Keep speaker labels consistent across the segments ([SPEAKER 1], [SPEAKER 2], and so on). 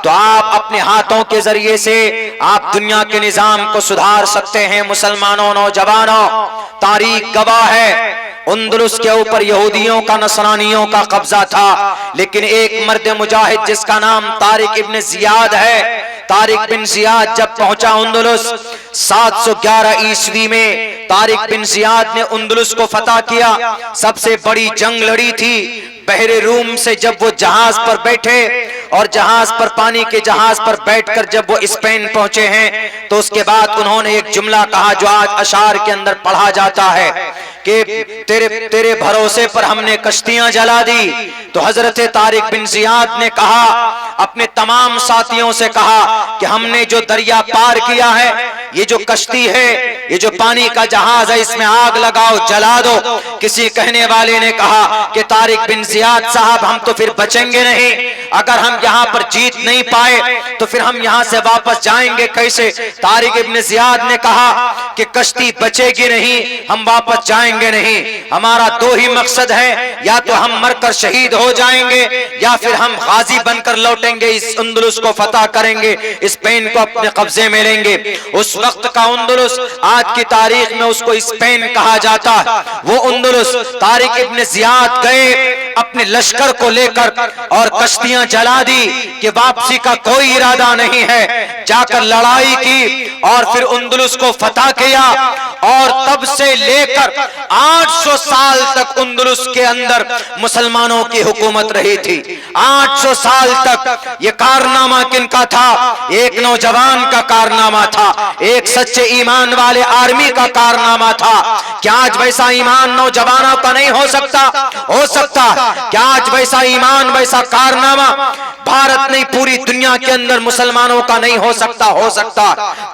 [SPEAKER 1] तो आप अपने हाथों के जरिए से आप दुनिया के निजाम को सुधार सकते हैं। मुसलमानों, नौजवानों, तारीख गवाह है, अंदलुस के ऊपर यहूदियों का, नसरानियों का कब्जा था, लेकिन एक मर्द मुजाहिद जिसका नाम तारिक इब्न जियाद है, तारिक बिन जियाद जब पहुंचा अंदलुस 711 ईस्वी में, तारिक बिन जियाद ने अंदलुस को फतह किया। सबसे बड़ी जंग लड़ी थी बहरे रूम से। जब वो जहाज पर बैठे और जहाज पर, पानी के जहाज पर बैठकर जब वो स्पेन पहुंचे हैं, तो उसके बाद उन्होंने एक जुमला कहा जो आज अशार के अंदर पढ़ा जाता है कि तेरे भरोसे पर हमने कश्तियां जला दी। तो हजरत तारिक बिन जियाद ने कहा, अपने तमाम साथियों से कहा कि हमने जो दरिया पार किया है, ये जो कश्ती है, ये जो पानी का जहाज है, इसमें आग लगाओ, जला दो। किसी कहने वाले ने कहा कि तारिक बिन जियाद साहब, हम तो फिर बचेंगे नहीं, अगर हम यहाँ पर जीत नहीं पाए तो फिर हम यहाँ से वापस जाएंगे कैसे। तारिक इब्न जियाद ने कहा कि कश्ती बचेगी नहीं, हम वापस जाएंगे नहीं, हमारा दो ही मकसद है, या तो हम मरकर शहीद हो जाएंगे या फिर हम गाजी बनकर लौटेंगे, इस अंदलुस को फतह करेंगे, स्पेन को अपने कब्जे में लेंगे। उस वक्त का अंदलुस, आज की तारीख में उसको स्पेन कहा जाता है, वो अंदलुस। तारिक इब्न जियाद गए अपने लश्कर को लेकर और कश्तियां जला दी कि वापसी का कोई इरादा नहीं है। जाकर लड़ाई की और फिर अंदलुस को फतह किया, और तब से लेकर 800 साल तक अंदलुस के अंदर मुसलमानों की हुकूमत रही थी। 800 साल तक ये कारनामा किनका था? एक नौजवान का कारनामा था, एक सच्चे ईमान वाले आर्मी का कारनामा था। क्या आज वैसा ईमान नौजवानों का नहीं हो सकता? हो सकता। क्या आज वैसा ईमान, वैसा कारनामा भारत नहीं, पूरी दुनिया के अंदर मुसलमानों का नहीं हो सकता? हो सकता।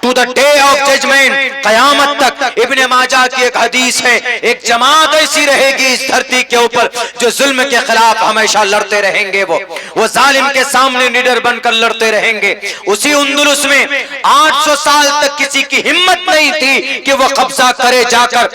[SPEAKER 1] To the day of judgement, कयामत तक। इब्ने माजा की एक हदीस है, एक जमात ऐसी रहेगी इस धरती के ऊपर जो जुल्म के खिलाफ हमेशा लड़ते रहेंगे, वो जालिम के सामने निडर बनकर लड़ते रहेंगे। उसी अंदलुस में 800 साल तक किसी की हिम्मत नहीं थी कि वो कब्जा करे जाकर।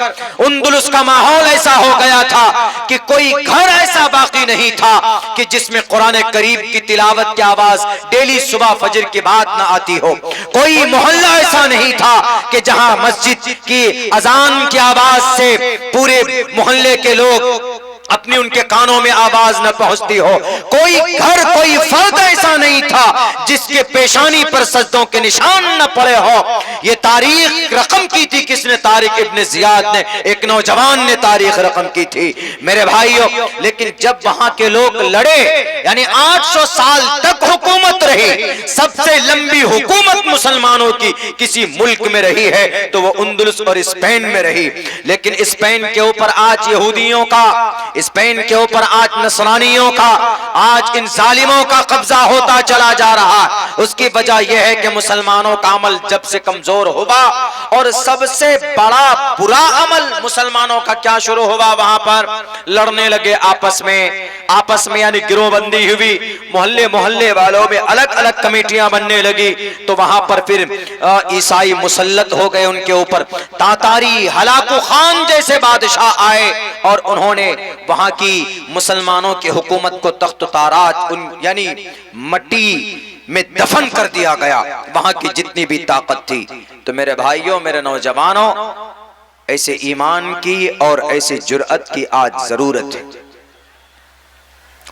[SPEAKER 1] अंदलुस का माहौल ऐसा हो गया था कि कोई घर ऐसा बाकी नहीं था कि जिसमें कुरान करीम की तिलावत की आवाज डेली सुबह फजर के बाद न आती हो। कोई मोहल्ला ऐसा नहीं था कि जहां मस्जिद की अजान की आवाज से पूरे मोहल्ले के लोग अपनी उनके कानों में आवाज न पहुंचती हो। कोई घर, कोई फर्द ऐसा नहीं था जिसके पेशानी पर सजदों के निशान न पड़े हो। ये तारीख रकम की थी किसने? तारिक इब्न जियाद ने, एक नौजवान ने तारीख रकम की थी मेरे भाइयों। लेकिन जब वहां के लोग लड़े, यानी 800 साल तक हुकूमत रही, सबसे लंबी हुकूमत मुसलमानों की किसी मुल्क में रही है तो वो अंदलुस और स्पेन में रही। लेकिन स्पेन के ऊपर आज यहूदियों का, स्पेन के ऊपर आज नसरानियों का, आज इन जालिमों का कब्जा होता चला जा रहा है। उसकी वजह यह है कि मुसलमानों का अमल जब से कमजोर हुआ, और सबसे बड़ा बुरा अमल मुसलमानों का क्या शुरू हुआ? वहां पर लड़ने लगे आपस में यानी गिरोहबंदी हुई, मोहल्ले मोहल्ले वालों में अलग अलग कमेटियां बनने लगी। तो वहां पर फिर ईसाई मुसल्लत हो गए उनके ऊपर। तातारी, हलाकू खान जैसे बादशाह आए और उन्होंने वहां की मुसलमानों की हुकूमत को तख्त ताराज, यानी मट्टी में दफन कर दिया गया, वहां की जितनी भी ताकत थी। तो मेरे भाइयों, मेरे नौजवानों, ऐसे ईमान की और ऐसे जुर्अत की आज जरूरत है।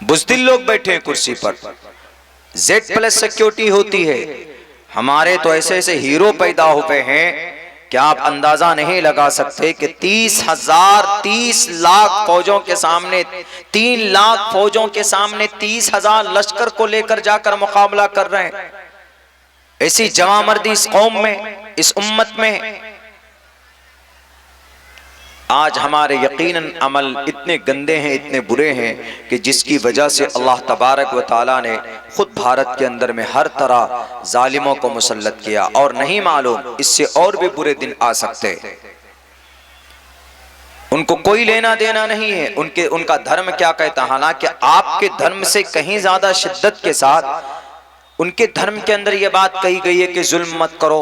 [SPEAKER 1] बुज़दिल लोग बैठे हैं कुर्सी पर, Z+ सिक्योरिटी होती है। हमारे तो ऐसे ऐसे हीरो पैदा हुए हैं कि आप अंदाजा नहीं लगा सकते कि 30 लाख फौजों के सामने, 3 लाख फौजों के सामने 30,000 लश्कर को लेकर जाकर मुकाबला कर रहे हैं। ऐसी जवामर्दी इस कौम में, इस उम्मत में। आज हमारे यकीनन अमल इतने गंदे हैं, इतने बुरे हैं कि जिसकी वजह से अल्लाह तबारक व तआला ने खुद भारत के अंदर में हर तरह जालिमों को मुसल्लत किया, और नहीं मालूम इससे और भी बुरे दिन आ सकते। उनको कोई लेना देना नहीं है उनका धर्म क्या कहता है। हालांकि आपके धर्म से कहीं ज्यादा शिद्दत के साथ उनके धर्म के अंदर यह बात कही गई है कि जुल्म मत करो।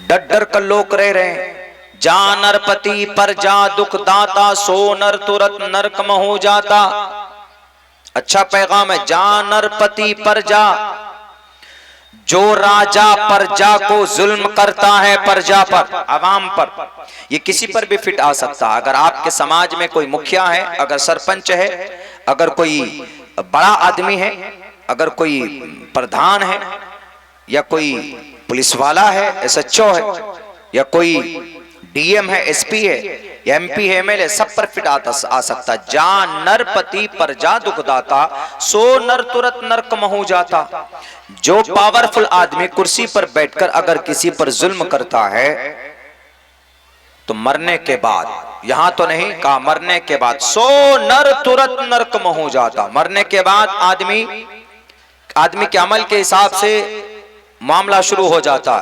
[SPEAKER 1] डर डर कर लोग रह रहे हैं। जा नरपति पर जा दुख दाता, सो नर तुरत नरक में हो जाता। अच्छा पैगाम है। जा नरपति प्रजा, जो राजा प्रजा को जुल्म करता है, प्रजा पर, आवाम पर, ये किसी पर भी फिट आ सकता है। अगर आपके समाज में कोई मुखिया है, अगर सरपंच है, अगर कोई बड़ा आदमी है, अगर कोई प्रधान है, या कोई पुलिस वाला है, एसएचओ है, या कोई डीएम है, एसपी है, एमपी है, एमएलए, सब पर फिट आ सकता। जा नरपति प्रजा दुखदाता, सो नर तुरत नरक महू जाता। जो पावरफुल आदमी कुर्सी पर बैठकर अगर किसी पर जुल्म करता है तो मरने के बाद, यहां तो नहीं कहा, मरने के बाद, सो नर तुरत नरक महू जाता। मरने के बाद आदमी के अमल के हिसाब से मामला शुरू हो जाता,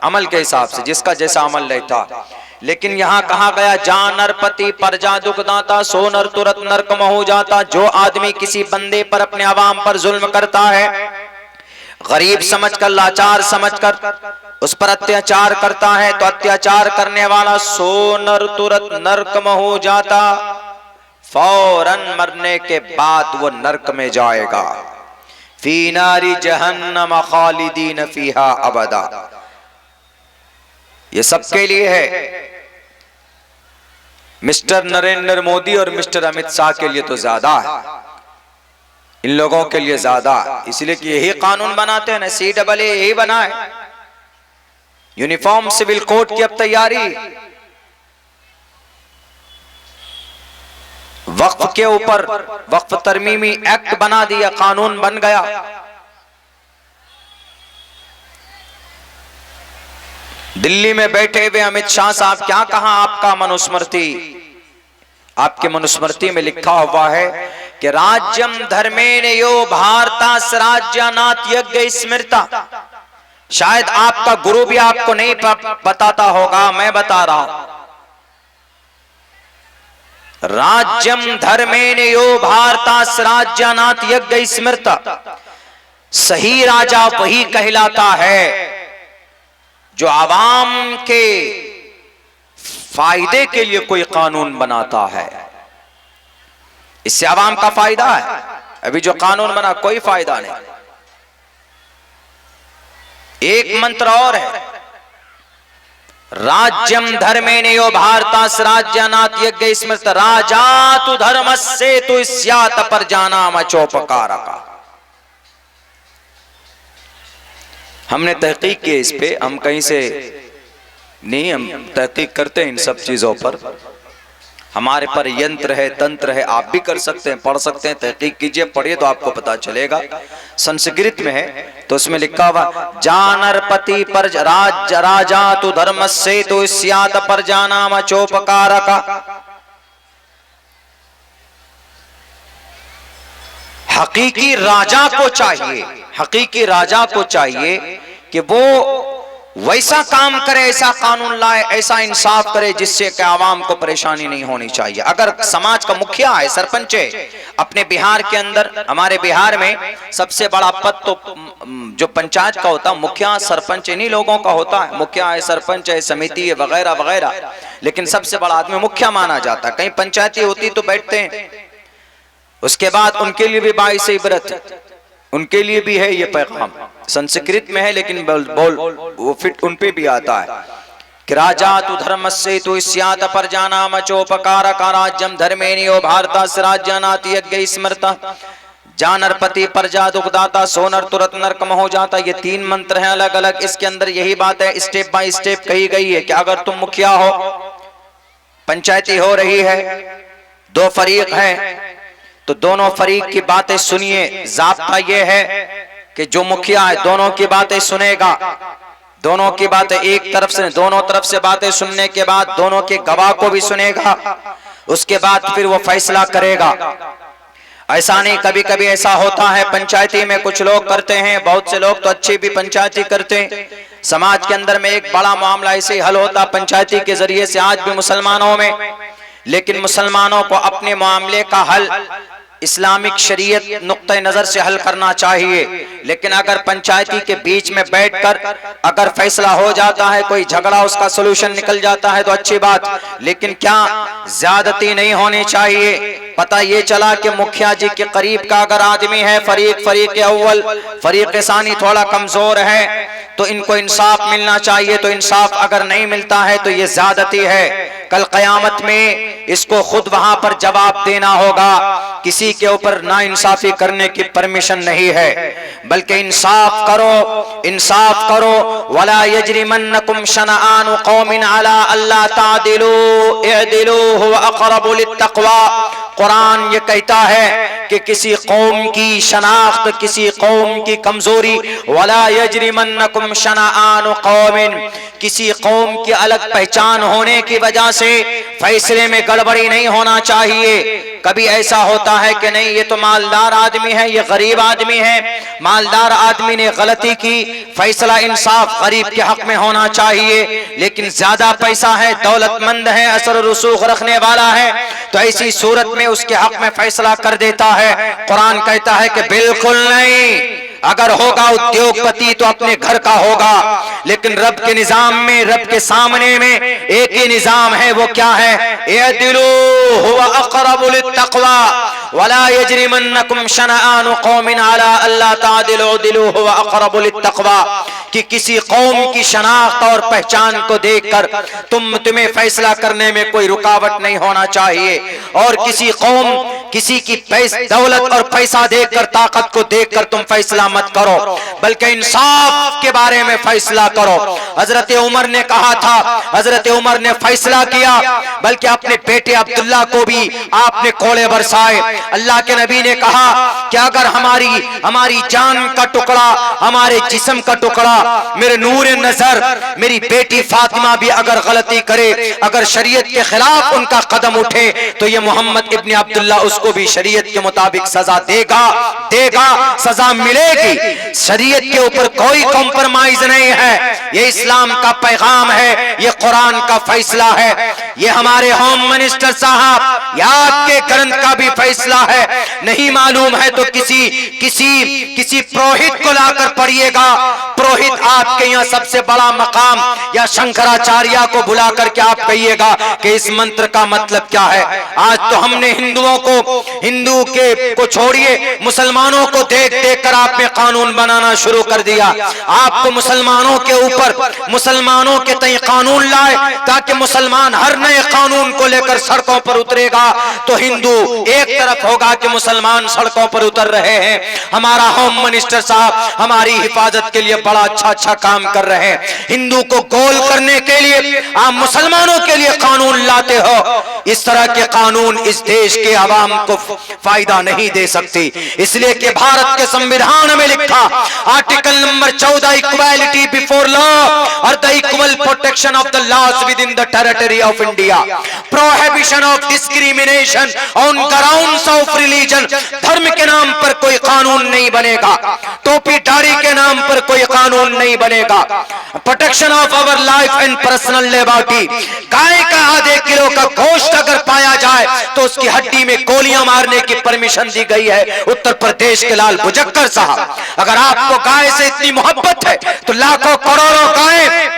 [SPEAKER 1] अमल के हिसाब से, जिसका जैसा अमल रहता। लेकिन यहां कहा गया जा नरपति प्रजा दुखदाता, सो नर तुरत नरक महू जाता। जो आदमी किसी बंदे पर, अपने आवाम पर जुल्म करता है, गरीब समझकर, लाचार समझकर उस पर अत्याचार करता है, तो अत्याचार करने वाला सो नर तुरत नरक में हो जाता। फौरन मरने के बाद वो नरक में जाएगा। फी नारी जहन्नम खालिदीन फीहा अबदा। ये सबके लिए है। मिस्टर नरेंद्र मोदी और मिस्टर अमित शाह के लिए तो ज्यादा है, इन लोगों के लिए ज्यादा, इसलिए कि यही कानून बनाते हैं ना, CAA यही बना है। यूनिफॉर्म सिविल कोड की अब तैयारी, वक्फ के ऊपर वक्फ तरमीमी एक्ट बना दिया, कानून बन गया। दिल्ली में बैठे हुए अमित शाह साहब क्या कहा, आपका मनुस्मृति, आपके मनुस्मृति में लिखा हुआ है कि राज्यम धर्मेण यो भारतास राज्यानाथ यज्ञ स्मृता। शायद आपका गुरु भी आपको नहीं बताता होगा, मैं बता रहा हूं। राज्यम धर्मेण यो भारतास राज्यानाथ यज्ञ स्मृता। सही राजा वही कहलाता है जो आवाम के फायदे के लिए कोई कानून बनाता है। इससे आवाम का फायदा है। अभी जो कानून बना कोई फायदा नहीं। एक मंत्र और है, राज्यम धर्मेणयो भारतास राज्यानाथ यज्ञ स्मृत राजा तु धर्मस्य तु स्यात् प्रजानाम चोपकारका। हमने तहकीक की इस पे, हम कहीं से नहीं, हम तहकीक करते हैं इन सब चीजों पर। हमारे पर यंत्र है, तंत्र है, आप भी कर सकते हैं, पढ़ सकते हैं, तहकीक कीजिए, पढ़िए तो आपको पता चलेगा। संस्कृत में है तो उसमें लिखा हुआ जानरपति पर राजा तु धर्मस्य तु स्यात् प्रजानाम चोपकारका। हकीकी राजा को चाहिए, हकीकी राजा को चाहिए कि वो वैसा काम करे, ऐसा कानून लाए, ऐसा इंसाफ करे जिससे कि आवाम को परेशानी नहीं होनी चाहिए। अगर समाज का मुखिया है, सरपंच है, अपने बिहार के अंदर, हमारे बिहार में सबसे बड़ा पद तो जो पंचायत का होता है, मुखिया सरपंच इन्हीं लोगों का होता है। मुखिया है, सरपंच है, समिति है, वगैरह वगैरह, लेकिन सबसे बड़ा आदमी मुखिया माना जाता है। कहीं पंचायती होती तो बैठते हैं। उसके बाद उनके लिए भी बाइस इबरत है, उनके लिए भी है ये पैगाम, संस्कृत में है लेकिन बोल वो फिट उन पे भी आता है कि राजा तु धर्मस्य तु स्यात् प्रजानाम चोपकारका राज्यम धर्मेणयो भारतास राज्यानाथ यज्ञ स्मृता। जानरपति प्रजा दुखदाता सोनर तुरत नरक में हो जाता। ये 3 मंत्र हैं अलग अलग। इसके अंदर यही बात है, स्टेप बाय स्टेप कही गई है कि अगर तुम मुखिया हो, पंचायती हो रही है, 2 फरीक हैं, तो दोनों फरीक की बातें सुनिए। ज़ाब्ता ये है कि जो मुखिया है दोनों की बातें सुनेगा, दोनों की बातें एक तरफ से, दोनों तरफ से बातें सुनने के बाद दोनों के गवाह को भी सुनेगा, उसके बाद फिर वो फैसला करेगा। ऐसा नहीं, कभी कभी ऐसा होता है पंचायती में कुछ लोग करते हैं, बहुत से लोग तो अच्छी भी पंचायती करते हैं। समाज के अंदर में एक बड़ा मामला ऐसे ही हल होता पंचायती के जरिए से आज भी मुसलमानों में, लेकिन मुसलमानों को अपने मामले का हल इस्लामिक शरीयत नुक्ते नजर से हल करना चाहिए। लेकिन अगर पंचायती के बीच में बैठकर अगर फैसला हो जाता है, कोई झगड़ा उसका सोल्यूशन निकल जाता है तो अच्छी बात, लेकिन क्या ज्यादती नहीं होनी चाहिए। पता ये चला कि मुखिया जी के करीब का अगर आदमी है, फरीक अव्वल, फरीक सानी थोड़ा कमजोर है, तो इनको इंसाफ मिलना चाहिए। तो इंसाफ अगर नहीं मिलता है तो ये ज्यादती है। कल कयामत में इसको खुद वहां पर जवाब देना होगा। किसी के ऊपर नाइंसाफी करने की परमिशन नहीं है, बल्कि इंसाफ करो, इंसाफ करो। वला यजरिमन्नकुम शनआन कौमिन अला अल्ला तादिलू इअदिलू हुवा अक़रबु लित्तक़वा। कुरान ये कहता है कि किसी कौम की शनाख्त, किसी कौम की कमजोरी, वला यजरिमन्नकुम शनआन कौमिन, किसी कौम की अलग पहचान होने की वजह से फैसले में गड़बड़ी नहीं होना चाहिए। कभी ऐसा होता है कि नहीं ये तो मालदार आदमी है, ये गरीब आदमी है, मालदार आदमी ने गलती की, फैसला इंसाफ गरीब के हक में होना चाहिए। लेकिन ज्यादा पैसा है, दौलतमंद है, असर रसूख रखने वाला है, तो ऐसी सूरत में उसके हक में फैसला कर देता है। कुरान कहता है कि बिल्कुल नहीं, अगर होगा उद्योगपति तो अपने घर का होगा, लेकिन रब के निजाम में, रब के सामने में एक ही निजाम है, वो क्या है? इअदिलू हुवा अक़रबु लित्तक़वा वला यजरिमन्नकुम शनआन कौमिन अला अल्ला तादिलू इअदिलू हुवा अक़रबु लित्तक़वा, कि किसी कौम की शनाख्त और पहचान को देखकर तुम्हें फैसला करने में कोई रुकावट नहीं होना चाहिए। और किसी कौम, किसी की दौलत और पैसा देखकर, ताकत को देखकर तुम फैसला मत करो, बल्कि इंसाफ के बारे में फैसला करो। हजरत उमर ने कहा था, हजरत उमर ने फैसला किया, बल्कि अपने बेटे अब्दुल्ला को भी आपने कोड़े बरसाए। अल्लाह के नबी ने कहा कि अगर हमारी जान का टुकड़ा, हमारे जिस्म का टुकड़ा, मेरे नूर नजर, मेरी बेटी फातिमा भी अगर गलती करे, अगर शरीयत के खिलाफ उनका कदम उठे, तो ये मोहम्मद इब्न अब्दुल्ला उसको भी शरीयत के मुताबिक सजा देगा, सजा मिलेगी। शरीयत के ऊपर कोई कॉम्प्रोमाइज नहीं है। ये इस्लाम का पैगाम है, ये कुरान का फैसला है, ये हमारे होम मिनिस्टर साहब या आपके ग्रंथ का भी फैसला है। नहीं मालूम है तो किसी पुरोहित को लाकर पढ़िएगा। पुरोहित आपके यहाँ सबसे बड़ा मकाम, या शंकराचार्य को बुला करके आप कहिएगा कि इस मंत्र का मतलब क्या है। आज तो हमने हिंदू को छोड़िए, मुसलमानों को देख देख कर आपने कानून बनाना शुरू कर दिया। आपको मुसलमानों के ऊपर, मुसलमानों के तय कानून लाए, ताकि मुसलमान हर नए कानून को लेकर सड़कों पर उतरेगा तो हिंदू एक तरफ होगा कि मुसलमान सड़कों पर उतर रहे हैं। हमारा होम मिनिस्टर साहब हमारी हिफाजत के लिए बड़ा अच्छा काम कर रहे हैं। हिंदू को गोल करने के लिए आप मुसलमानों के लिए कानून लाते हो। इस तरह के कानून इस देश के आवाम को फायदा नहीं दे सकती। इसलिए कि भारत के संविधान में लिखा, article number 14, equality before law और the equal protection of the laws within the territory of India, prohibition of discrimination on grounds of religion. धर्म के नाम पर कोई कानून नहीं बनेगा, टोपी दाढ़ी के नाम पर कोई कानून नहीं बनेगा। Protection of our life and personal liberty. गाय का आधे किलो का गोश्त अगर पाया जाए तो उसकी हड्डी में गोलियां मारने की परमिशन दी गई है। उत्तर प्रदेश के लाल बुजक्कर साहब, अगर आपको गाय से इतनी मोहब्बत है तो लाखों करोड़ों गाय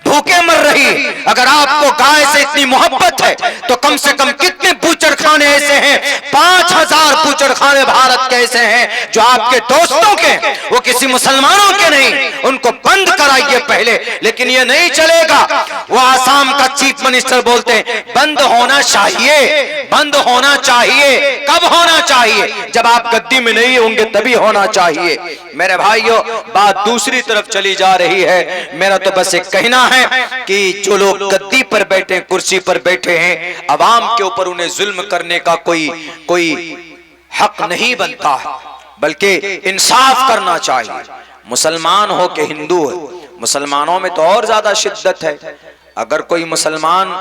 [SPEAKER 1] भूखे मर रही। अगर आपको गाय से इतनी मोहब्बत है तो कम से कम कितने बूचड़ खाने ऐसे हैं? 5000 बूचड़ खाने भारत के ऐसे हैं जो आपके दोस्तों के, वो किसी मुसलमानों के नहीं। उनको बंद कराइए पहले। लेकिन ये नहीं चलेगा। वो आसाम का चीफ मिनिस्टर बोलते हैं बंद होना चाहिए, बंद होना चाहिए। कब होना चाहिए? जब आप गद्दी में नहीं होंगे तभी होना चाहिए। मेरे भाइयों, बात दूसरी तरफ चली जा रही है। मेरा तो बस एक कहना है कि जो लोग गद्दी पर बैठे, कुर्सी पर बैठे हैं, अवाम के ऊपर उन्हें जुल्म करने का कोई हक नहीं बनता, बल्कि इंसाफ करना चाहिए। मुसलमान हो के हिंदू है, मुसलमानों में तो और ज्यादा शिद्दत है। अगर कोई मुसलमान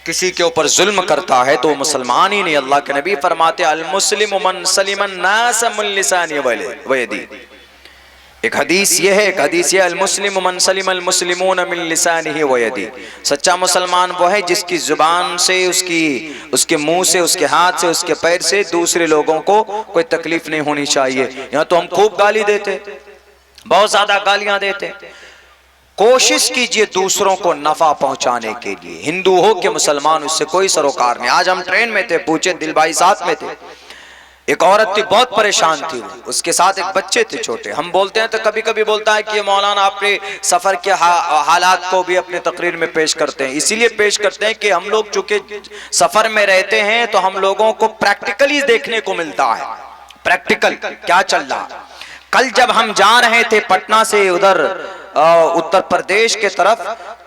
[SPEAKER 1] किसी के ऊपर जुल्म करता है तो वो मुसलमान ही नहीं। अल्लाह के नबी फरमाते अल मुस्लिम मन सलिमन नास मिन लिसानी व यदी, एक हदीस ये है, एक हदीस ये, अल मुस्लिम मन सलिम अल मुस्लिमून मिन लिसानिही व यदी, सच्चा मुसलमान वो है जिसकी जुबान से, उसके मुंह से, उसके हाथ से, उसके पैर से दूसरे लोगों को कोई तकलीफ नहीं होनी चाहिए। यहाँ तो हम खूब गाली देते, बहुत ज्यादा गालियां देते। कोशिश कीजिए दूसरों को नफा पहुंचाने के लिए, हिंदू हो कि मुसलमान, उससे कोई सरोकार नहीं। आज हम ट्रेन में थे, पूछे दिल भाई साथ में थे, एक औरत थी बहुत परेशान थी, उसके साथ एक बच्चे थे छोटे। हम बोलते हैं तो कभी कभी बोलता है कि ये मौलाना अपने सफर के हालात को भी अपने तकरीर में पेश करते हैं। इसीलिए पेश करते हैं कि हम लोग चूंकि सफर में रहते हैं तो हम लोगों को प्रैक्टिकली देखने को मिलता है, प्रैक्टिकल क्या चल रहा। कल जब हम जा रहे थे पटना से उधर उत्तर प्रदेश के तरफ,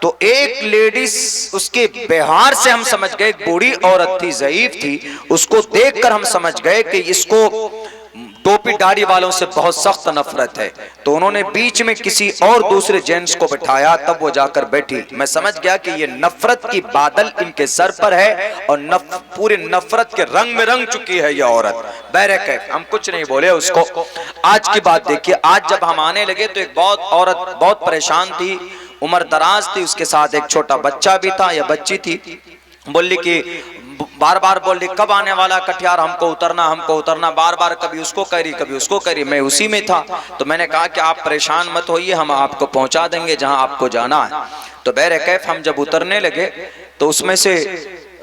[SPEAKER 1] तो एक लेडीज, उसके व्यवहार से हम समझ गए, बूढ़ी औरत थी, ज़ईफ थी, उसको देखकर हम समझ गए कि इसको टोपी दाढ़ी वालों से बहुत सख्त नफरत है। तो उन्होंने बीच में किसी और दूसरे जेंट्स को बिठाया, तब वो जाकर बैठी। मैं समझ गया कि ये नफरत की बादल इनके सर पर है और पूरे नफरत के रंग में रंग चुकी है ये औरत। बहरकैफ हम कुछ नहीं बोले उसको। आज की बात देखिए, आज जब हम आने लगे तो एक औरत बहुत परेशान थी, उम्र दराज थी, उसके साथ एक छोटा बच्चा भी था या बच्ची थी। बोली कि बार बार बोल रही कब आने वाला कटिहार, हमको उतरना, बार बार कभी उसको कह रही कभी उसको कह रही। मैं उसी में था, तो मैंने कहा कि आप परेशान मत होइए, हम आपको पहुंचा देंगे जहां आपको जाना है। तो बहरकैफ हम जब उतरने लगे तो उसमें से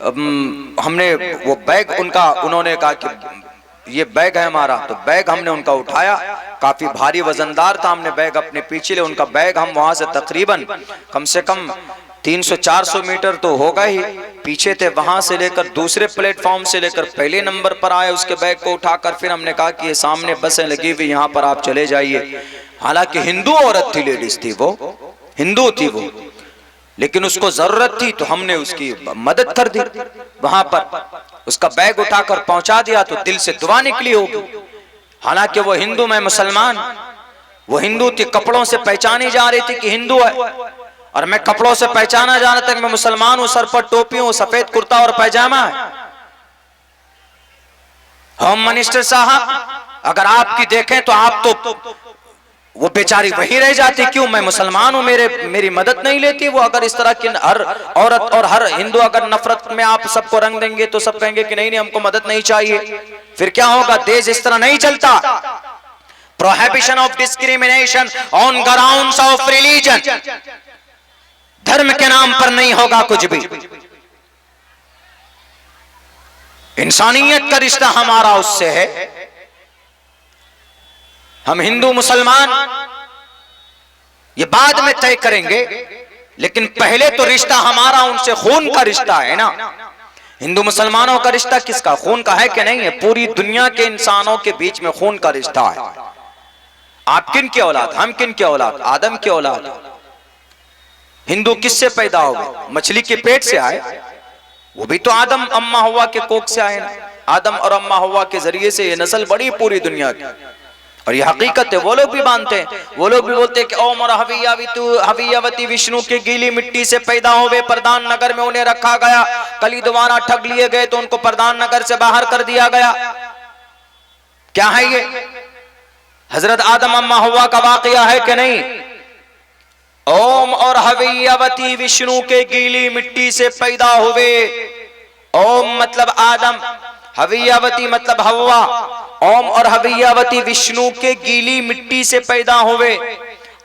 [SPEAKER 1] हमने वो बैग उन्होंने कहा कि ये बैग है हमारा, तो बैग हमने उनका उठाया, काफी भारी वजनदार था, हमने बैग अपने पीछे ले, उनका बैग हम वहां से तकरीबन कम से कम 300-400 मीटर तो होगा ही पीछे थे। वहां से लेकर दूसरे प्लेटफॉर्म से लेकर पहले नंबर पर आए, उसके बैग को उठाकर फिर हमने कहा कि ये सामने बसें लगी हुई, यहाँ पर आप चले जाइए। हालांकि हिंदू औरत थी, लेडीज थी, वो हिंदू थी वो, लेकिन उसको जरूरत थी तो हमने उसकी मदद कर दी। वहां पर उसका बैग उठाकर पहुंचा दिया तो दिल से दुआ निकली होगी। हालांकि वो हिंदू, मैं मुसलमान, वो हिंदू थी, कपड़ों से पहचानी जा रही थी कि हिंदू है, और मैं कपड़ों से पहचाना जाना तक मैं मुसलमान हूं, सर पर टोपी हूं, सफेद कुर्ता और पैजामा है। होम मिनिस्टर साहब अगर आपकी देखें तो आप तो वो बेचारी वही रह जाती, क्यों, मैं मुसलमान हूं, मेरी मदद नहीं लेती वो। अगर इस तरह की हर औरत और हर हिंदू अगर नफरत में आप सबको रंग देंगे तो सब कहेंगे कि नहीं हमको मदद नहीं चाहिए, फिर क्या होगा, देश इस तरह नहीं चलता। Prohibition of discrimination on grounds of religion, धर्म के नाम पर नहीं होगा कुछ भी। इंसानियत का रिश्ता हमारा उससे है। हम हिंदू मुसलमान ये बाद में तय करेंगे, लेकिन पहले तो रिश्ता हमारा उनसे खून का रिश्ता है ना। हिंदू मुसलमानों का रिश्ता किसका, खून का है कि नहीं है? पूरी दुनिया के इंसानों के बीच में खून का रिश्ता है। आप किन के औलाद, हम किन के औलाद, आदम के औलाद। हिंदू किससे पैदा हो गए, मछली के पेट से आए, वो भी तो आदम अम्मा हवा के कोख से आए ना। आदम और अम्मा हवा के जरिए से ये नस्ल बड़ी पूरी दुनिया की, और ये हकीकत है। वो लोग भी मानते हैं, वो लोग भी बोलते हैं कि ओम और हवियावती विष्णु के गीली मिट्टी से पैदा हुए, प्रधान नगर में उन्हें रखा गया, कली द्वारा ठग लिए गए तो उनको प्रधान नगर से बाहर कर दिया गया। क्या है ये? हजरत आदम अम्मा हवा का वाकया है कि नहीं? ओम और हवियावती विष्णु के गीली मिट्टी से पैदा हुए। ओम मतलब आदम, हवियावती मतलब हव्वा। ओम और हवियावती विष्णु के गीली मिट्टी से पैदा हुए।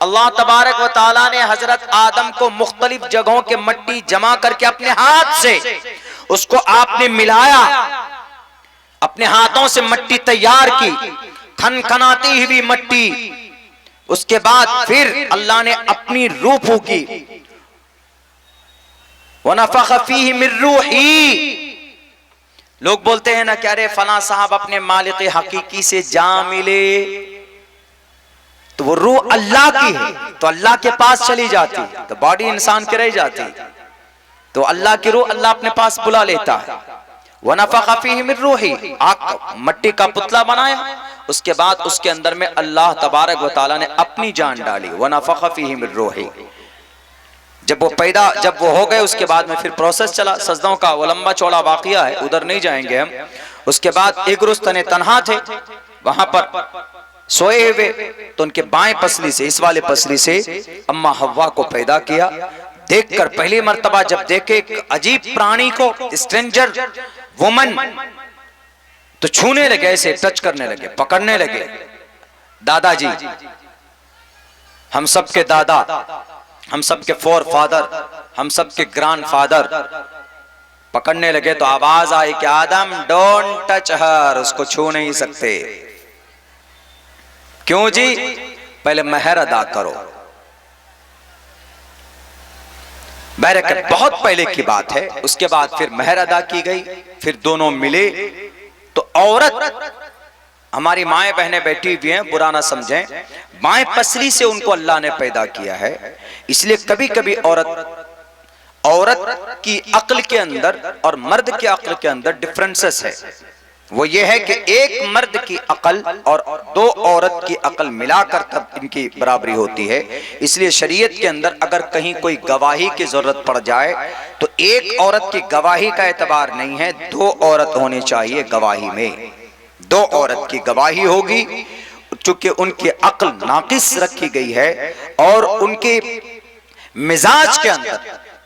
[SPEAKER 1] अल्लाह तबारक व तआला ने हजरत आदम को मुख्तलिफ जगहों के मिट्टी जमा करके अपने हाथ से उसको आपने मिलाया, अपने हाथों से मिट्टी तैयार की, खनखनाती हुई मिट्टी। उसके बाद फिर अल्लाह ने अपनी रूह फूकी, वनफ़ख़ फ़ीही मिन रूही। लोग बोलते हैं ना क्या रे फला साहब अपने मालिक हकीकी से जा मिले, तो वो रूह अल्लाह की है तो अल्लाह के पास चली जाती, तो बॉडी इंसान की रह जाती, तो अल्लाह की रूह अल्लाह अपने पास बुला लेता है। वनफ़ख़ फ़ीही मिन रूही, आग मिट्टी का पुतला बनाया, उसके बाद उसके अंदर में अल्लाह तबारक व तआला ने अपनी जान डाली। वनफ़ख़ फ़ीही मिन रूही, जब वो हो गए उसके बाद में फिर प्रोसेस चला सजदों का, वो लंबा चौड़ा वाक़िया है, उधर नहीं जाएंगे हम। उसके बाद एक रोज तने तन्हा थे, वहां पर सोए हुए, तो उनके बाएं पसली से, इस वाले पसली से अम्मा हव्वा को पैदा किया। देखकर पहली मर्तबा जब देखे एक अजीब प्राणी को, स्ट्रेंजर वुमन, तो छूने लगे, ऐसे टच करने लगे, पकड़ने लगे। दादाजी, हम सबके दादा, हम सबके फोर फादर, हम सबके ग्रैंड फादर, पकड़ने लगे तो आवाज आई कि आदम डोंट टच हर, उसको छू नहीं सकते। क्यों जी? पहले महर अदा करो। बहरकत बहुत पहले की बात है। उसके बाद फिर महर अदा की गई, फिर दोनों मिले। तो औरत, हमारी माएं बहनें बैठी हुई हैं, बुरा ना समझें, बाएं पसली से उनको अल्लाह ने पैदा किया है। इसलिए कभी कभी औरत की अक्ल के अंदर और मर्द की अक्ल के अंदर डिफरेंसेस है। वो ये है कि एक मर्द की अकल और दो औरत की अकल मिलाकर तब इनकी बराबरी होती है। इसलिए शरीयत के अंदर अगर कहीं कोई गवाही की जरूरत पड़ जाए तो एक औरत की गवाही का एतबार नहीं है, दो औरत होनी चाहिए गवाही में। दो औरत की गवाही होगी, चूंकि उनकी अक्ल नाकिस रखी गई है और उनके मिजाज के अंदर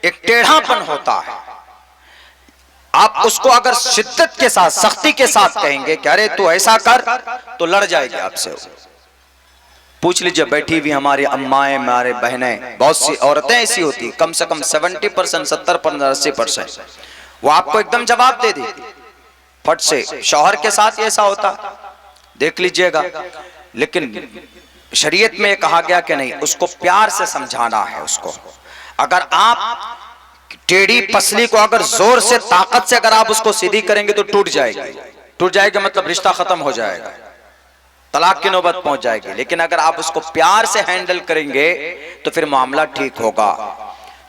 [SPEAKER 1] एक टेढ़ापन होता है। आप उसको अगर शिद्दत के साथ, सख्ती के साथ कहेंगे कि अरे तू ऐसा कर, तो लड़ जाएगी आपसे। पूछ लीजिए बैठी हुई हमारी अम्माएं, हमारे बहनें, बहुत सी औरतें ऐसी होती, कम से कम 70%, 70%, 80%, वो आपको एकदम जवाब दे देती फट से। शौहर के साथ ऐसा होता, देख लीजिएगा। लेकिन शरीयत में कहा गया कि नहीं, उसको प्यार से समझाना है उसको। अगर आप टेढ़ी पसली को अगर जोर से, ताकत से अगर आप उसको सीधी करेंगे तो टूट जाएगी। टूट जाएगा मतलब रिश्ता खत्म हो जाएगा, तलाक की नौबत पहुंच जाएगी। लेकिन अगर आप उसको प्यार से हैंडल करेंगे तो फिर मामला ठीक होगा।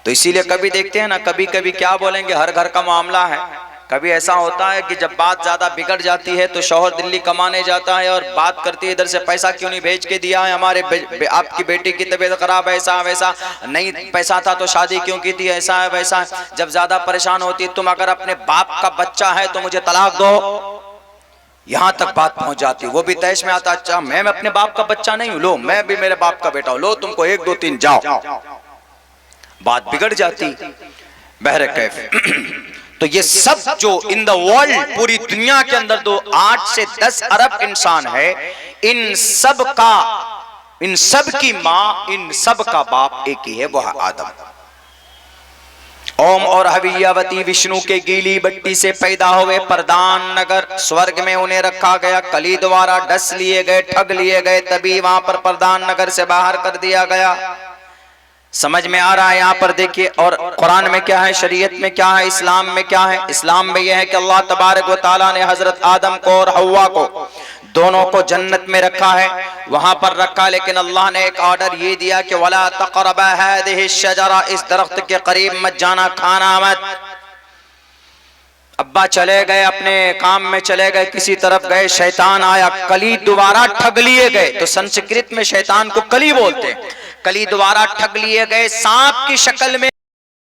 [SPEAKER 1] तो इसीलिए कभी देखते हैं ना, कभी कभी क्या बोलेंगे, हर घर का मामला है। कभी ऐसा होता है कि जब बात ज्यादा बिगड़ जाती है तो शौहर दिल्ली कमाने जाता है और बात करती है इधर से, पैसा क्यों नहीं भेज के दिया है, हमारे आपकी बेटी की तबीयत खराब है, ऐसा वैसा, नहीं पैसा था तो शादी क्यों की थी, ऐसा है वैसा है। जब ज्यादा परेशान होती है, तुम अगर अपने बाप का बच्चा है तो मुझे तलाक दो, यहां तक बात पहुंच जाती। वो भी तैश में आता, अच्छा मैं अपने बाप का बच्चा नहीं हूं, लो मैं भी मेरे बाप का बेटा हूं, लो तुमको 1 2 3 जाओ, बात बिगड़ जाती। बहरकैफ तो ये सब जो इन द वर्ल्ड, पूरी दुनिया के अंदर 8 से 10 अरब इंसान है, इन सब की माँ, इन सब का बाप एक ही है, वो है आदम। ओम और हवियावती विष्णु के गीली बट्टी से पैदा हुए प्रधान नगर, स्वर्ग में उन्हें रखा गया, कली द्वारा डस लिए गए, ठग लिए गए, तभी वहां पर प्रधान नगर से बाहर कर दिया गया। समझ में आ रहा है यहाँ पर देखिए। और कुरान में क्या है, शरीयत में क्या है, इस्लाम में क्या है। इस्लाम में यह है कि अल्लाह तबारक व तआला ने हजरत आदम को और हव्वा को दोनों को जन्नत में रखा है, वहां पर रखा। लेकिन अल्लाह ने एक ऑर्डर ये दिया कि वला तक़रबा हादिहि शजरा, इस दरख्त के करीब मत जाना, खाना मत। अब्बा चले गए, अपने काम में चले गए, किसी तरफ गए, शैतान आया, कली दोबारा ठग लिए गए। तो संस्कृत में शैतान को कली बोलते हैं। कली दोबारा ठग लिए गए, सांप की शक्ल में